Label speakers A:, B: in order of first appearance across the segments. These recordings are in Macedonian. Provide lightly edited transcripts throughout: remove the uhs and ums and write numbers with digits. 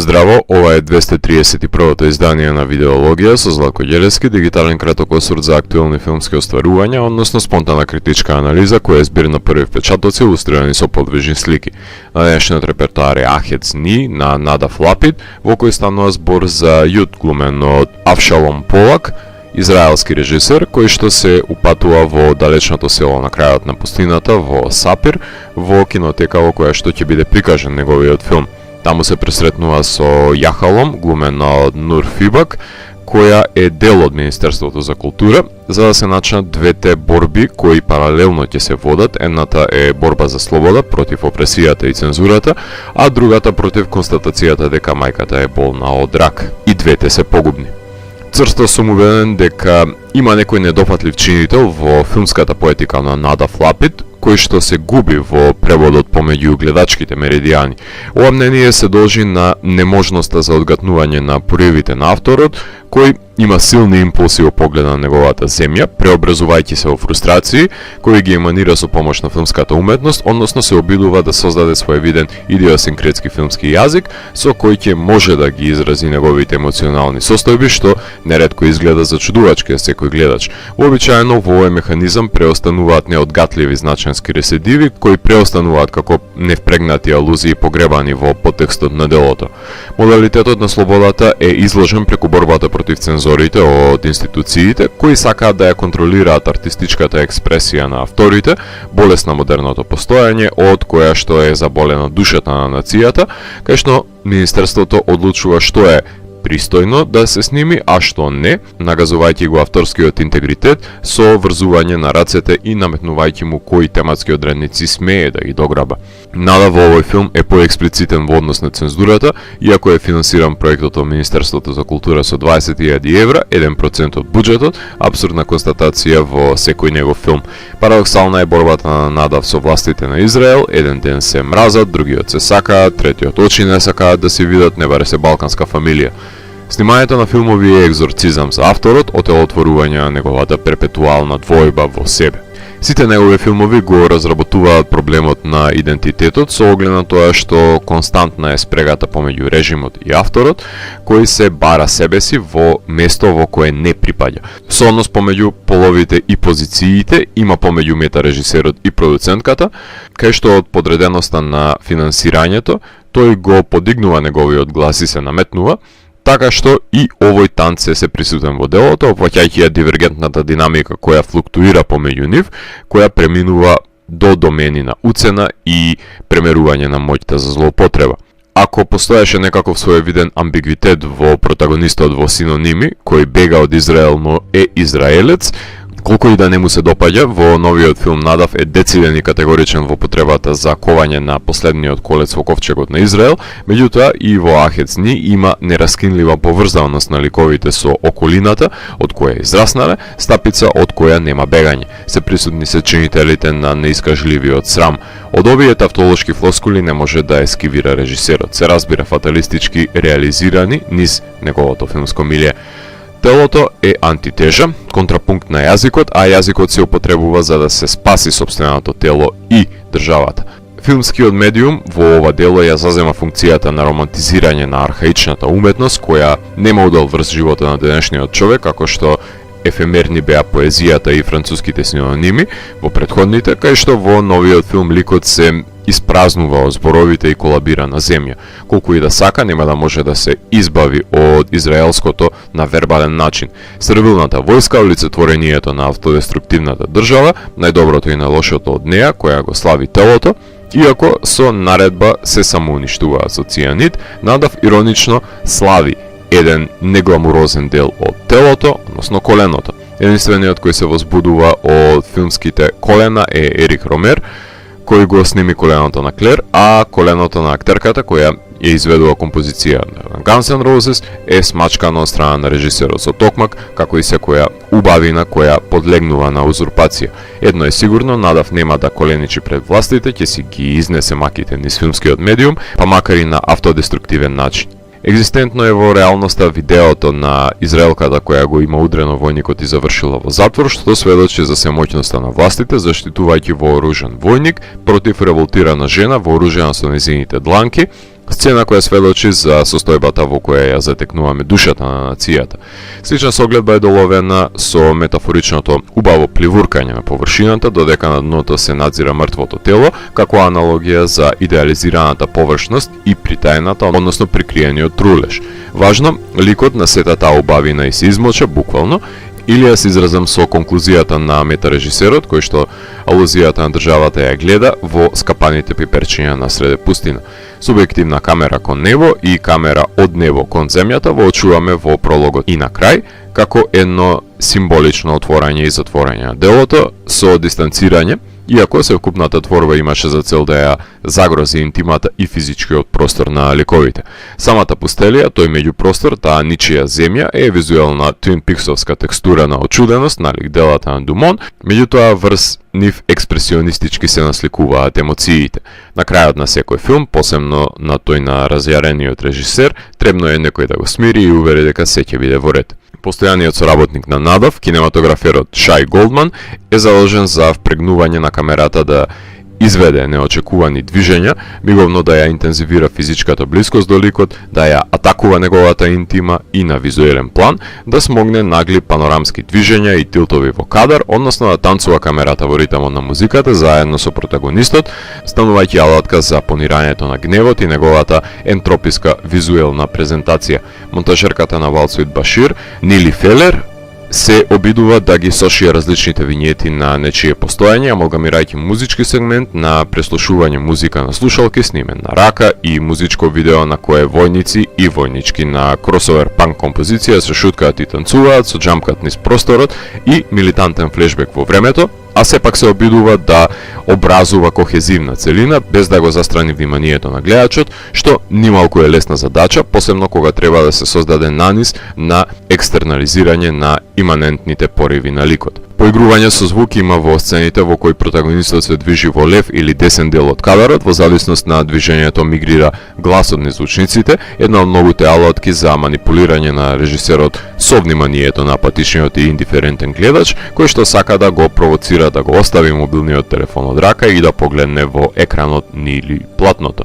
A: Здраво, ова е 231-то издание на Видеологија со Златко Ѓелевски, дигитален краток осврт за актуелни филмски остварувања, односно спонтана критичка анализа која е збир на први впечатоци илустрирани со подвижни слики. На денешниот репертоар е Ахец Ни на Надав Лапид, во кој станува збор за Јут глумен од Авшалом Полак, израелски режисер кој што се упатува во далечното село на крајот на пустината во Сапир, во кинотека во која што ќе биде прикажан неговиот филм. Таму се пресретнува со Јахалом, глумена од Нур Фибак, која е дел од Министерството за култура, за да се начнат двете борби кои паралелно ќе се водат. Едната е борба за слобода против опресијата и цензурата, а другата против констатацијата дека мајката е болна од рак. И двете се погубни. Црсто сум убеден дека има некој недопатлив чинител во филмската поетика на Надав Лапид, кој што се губи во преводот помеѓу гледачките меридијани. Ова мнение се должи на неможноста за одгатнување на поривите на авторот, кој има силни импулси во поглед на неговата земја, преобразувајќи се во фрустрации, кои ги еманира со помош на филмската уметност, односно се обидува да создаде своевиден идиосинкретски филмски јазик, со кој ќе може да ги изрази неговите емоционални состојби, што неретко изгледа зачудувачки за секој гледач. Вообичаено во овој механизам преостануваат неодгатливи значенски ресидиви, кои преостануваат како невпрегнати алузии погребани во подтекстот на делото. Модалитетот на слободата е изложен преку борбата против цензорите од институциите, кои сакаат да ја контролираат артистичката експресија на авторите, болест на модерното постојање, од која што е заболена душата на нацијата, кај што Министерството одлучува што е пристојно да се сними, а што не, нагазувајќи го авторскиот интегритет со врзување на рацете и наметнувајќи му кои тематски одредници смее да ги дограба. Надав во овој филм е поексплицитен во однос на цензурата, иако е финансиран проектот од Министерството за култура со 20.000 евра, 1% од буџетот, абсурдна констатација во секој негов филм. Парадоксална е борбата на Надав со властите на Израел, еден ден се мразат, другиот се сакаат, третиот очи не сакаат да се видат, не баре се балканска фамилија. Снимањето на филмови е екзорцизам за авторот, отелотворување на неговата перпетуална двојба во себе. Сите негови филмови го разработуваат проблемот на идентитетот со оглед на тоа што константна е спрегата помеѓу режимот и авторот, кој се бара себе си во место во кое не припаѓа. Со однос помеѓу половите и позициите има помеѓу метарежисерот и продуцентката, кај што од подреденоста на финансирањето тој го подигнува неговиот глас и се наметнува, така што и овој танц се присутен во делото, опфаќајќи ја дивергентната динамика која флуктуира помеѓу нив, која преминува до домени на уцена и премерување на моќта за злоупотреба. Ако постоеше некаков своевиден амбигвитет во протагонистот во Синоними, кој бега од Израел, но е израелец, колку и да не му се допаѓа, во новиот филм Надав е дециден и категоричен во потребата за ковање на последниот колец во ковчегот на Израел, меѓутоа и во Ахец Ни има нераскинлива поврзаност на ликовите со околината, од која израснале, стапица од која нема бегање. Се присутни се чинителите на неискажливиот срам. Од овие тавтолошки флоскули не може да ескивира режисерот, се разбира фаталистички реализирани низ неговото филмско милје. Телото е антитежа, контрапункт на јазикот, а јазикот се употребува за да се спаси сопственото тело и државата. Филмскиот медиум во ова дело ја зазема функцијата на романтизирање на архаичната уметност, која нема удел врз живота на денешниот човек, како што ефемерни беа поезијата и француските синоними во претходните, кај што во новиот филм ликот се испразнува од зборовите и колабира на земја. Колку и да сака, нема да може да се избави од израелското на вербален начин. Сервилната војска, олицетворението на автодеструктивната држава, најдоброто и најлошото од неа, која го слави телото, иако со наредба се самоуништуваат со цијанид, Надав иронично слави еден негламурозен дел од телото, односно коленото. Единствениот кој се возбудува од филмските колена е Ерик Ромер, кој го сними коленото на Клер, а коленото на актерката која ја изведува композиција на Guns N' Roses е смачкано од страна на режисерот со токмак, како и секоја убавина која подлегнува на узурпација. Едно е сигурно, Надав нема да коленичи пред властите, ќе си ги изнесе маките низ филмскиот медиум, па макар и на автодеструктивен начин. Екзистентно е во реалноста видеото на израелката која го има удрено војникот и завршила во затвор, што сведочи за семоќноста на властите, заштитувајќи вооружен војник против револтирана жена вооружена со нејзините дланки, Сцена која сведочи за состојбата во која ја затекнуваме душата на нацијата. Слична согледба е доловена со метафоричното убаво пливуркање на површината додека на дното се надзира мртвото тело, како аналогија за идеализираната површност и притајната, односно прикриениот трулеж. Важно, ликот на сета таа убавина и се измоча буквално, или ја се изразам со конклузијата на метарежисерот, кој што алузијата на државата ја гледа во скапаните пиперчиња на среде пустина. Субјективна камера кон небо и камера од небо кон земјата во очуваме во прологот и на крај, како едно символично отворање и затворање на делото со дистанцирање, иако севкупната творба имаше за цел да ја загрози интимата и физичкиот простор на ликовите. Самата пустелија, тој меѓупростор, таа ничија земја, е визуелна Twin Peaksовска текстура на очуденост на лик делата на Думон, меѓутоа врз нив експресионистички се насликуваат емоциите. На крајот на секој филм, посебно на тој на разјарениот режисер, требно е некој да го смири и увери дека се ќе биде во ред. Постојаниот соработник на Надав, кинематограферот Шај Голдман, е заложен за впрегнување на камерата да изведе неочекувани движења, миговно да ја интензивира физичката блискост до ликот, да ја атакува неговата интима и на визуелен план, да смогне нагли панорамски движења и тилтови во кадар, односно да танцува камерата во ритмот на музиката заедно со протагонистот, станувајќи алатка за понирањето на гневот и неговата ентрописка визуелна презентација. Монтажерката на Валцвит Башир, Нили Фелер, се обидува да ги сошие различните вињети на нечие постојање, амалгамирајќи музички сегмент на преслушување музика на слушалки снимен на рака и музичко видео на кое војници и војнички на кросовер панк композиција се шуткаат и танцуваат со џамкат низ просторот и милитантен флешбек во времето, а сепак се обидува да образува кохезивна целина без да го застрани вниманието на гледачот, што нималку е лесна задача, посебно кога треба да се создаде нанис на екстернализирање на иманентните пориви на ликот. Поигрување со звук има во сцените во кои протагонистот се движи во лев или десен дел од кадарот, во зависност на движењето мигрира гласот низ звучниците, една од многуте алатки за манипулирање на режисерот со вниманието на апатичниот и индиферентен гледач, кој што сака да го провоцира да го остави мобилниот телефон од рака и да погледне во екранот или платното.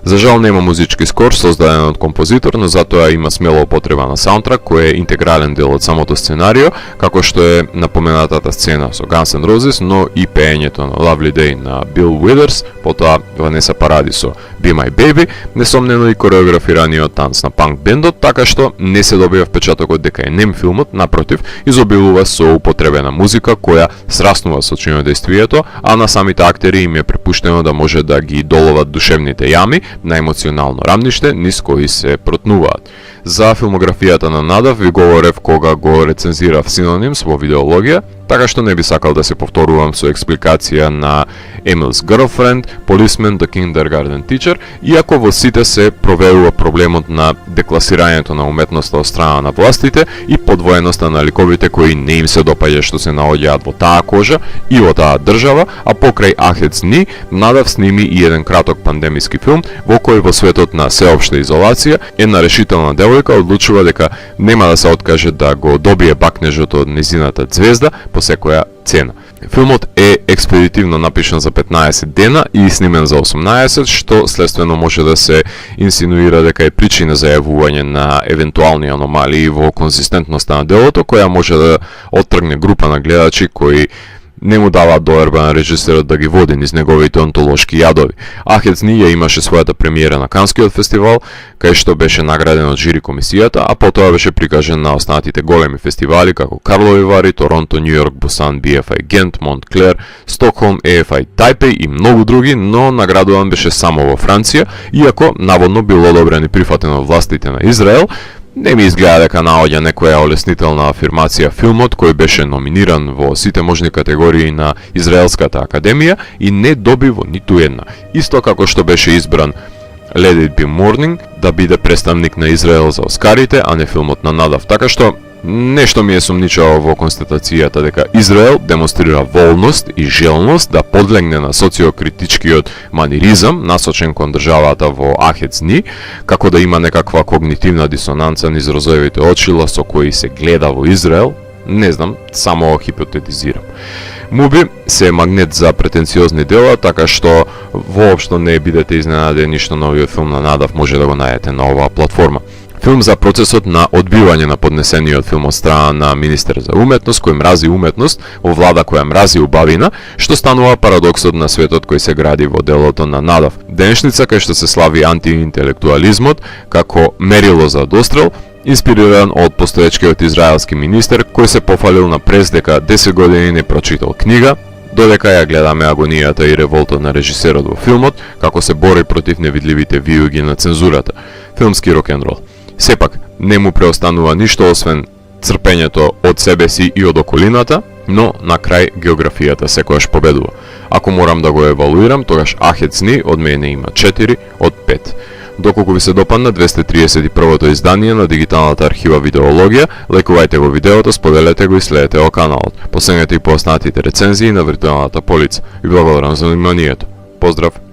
A: За жал нема музички скор создаден од композитор, но затоа има смела употреба на саундтрак кој е интегрален дел од самото сценарио, како што е напоменатата сцена со Guns N' Roses, но и пеењето на Lovely Day на Bill Withers, потоа Ванеса Паради со Be My Baby, несомнено и кореографираниот танц на панк бендот, така што не се добива впечатокот дека е нем филмот, напротив, изобилува со употребена музика која сраснува со чинодействието, а на самите актери им е препуштено да може да ги доловат душевните јами на емоционално рамниште низ кои се протнуваат. За филмографијата на Надав ви говорев кога го рецензирав Синонимс во видеологија, така што не би сакал да се повторувам со експликација на Emil's Girlfriend, Policeman, The Kindergarten Teacher, иако во сите се проверува проблемот на декласирањето на уметноста од страна на властите и подвоеноста на ликовите кои не им се допаѓа што се наоѓаат во таа кожа и во таа држава, а покрај Ахец Ни, Надав сними и еден краток пандемиски филм во кој во светот на сеопшта изолација една решителна девојка одлучува дека нема да се откаже да го добие бакнежот од незината ѕвезда по секоја цена. Филмот е експедитивно напишан за 15 дена и снимен за 18, што следствено може да се инсинуира дека е причина за јавување на евентуални аномалии во конзистентноста на делото, која може да оттргне група на гледачи кои не му даваат доверба на режисерот да ги води низ неговите онтолошки јадови. Ахец Ни ја имаше својата премиера на Канскиот фестивал, кај што беше награден од жири комисијата, а потоа беше прикажен на останатите големи фестивали како Карлови Вари, Торонто, Њу Јорк, Бусан, BFI Гент, Монтклер, Стокхолм, EFI Тајпеј и многу други, но наградуван беше само во Франција, иако наводно бил одобрен и прифатен од властите на Израел. Не ми изгледа дека наоѓа некоја олеснителна афирмација филмот, кој беше номиниран во сите можни категории на Израелската академија и не доби во ниту една. Исто како што беше избран Let It Be Morning да биде представник на Израел за Оскарите, а не филмот на Надав. Така што нешто ми е сумничаво во констатацијата дека Израел демонстрира волност и желност да подлегне на социокритичкиот маниризам насочен кон државата во Ахец Ни, како да има некаква когнитивна дисонанца низ розоевите очила со кои се гледа во Израел, Не знам, само хипотетизирам. Муби се е магнет за претенциозни дела, така што воопшто не бидете изненадени што новиот филм на Надав може да го најдете на оваа платформа. Филм за процесот на одбивање на поднесениот филм од страна на министер за уметност, кој мрази уметност, во влада која мрази убавина, што станува парадоксот на светот кој се гради во делото на Надав. Денешница кај што се слави антиинтелектуализмот како мерило за дострел, инспириран од постоечкиот израелски министер кој се пофалил на прес дека 10 години не прочитал книга, додека ја гледаме агонијата и револтот на режисерот во филмот, како се бори против невидливите виуги на цензурата. Филмски рок-н-рол. Сепак, не му преостанува ништо освен црпењето од себе си и од околината, но на крај географијата секојаш победува. Ако морам да го евалуирам, тогаш Ахец Ни од мене има 4 од 5. Доколку ви се допадна 231-то издание на дигиталната архива Видеологија, лекувајте го видеото, споделете го и следете го каналот. Последете и по останатите рецензии на виртуелната полица. Ви благодарам за вниманието. Поздрав!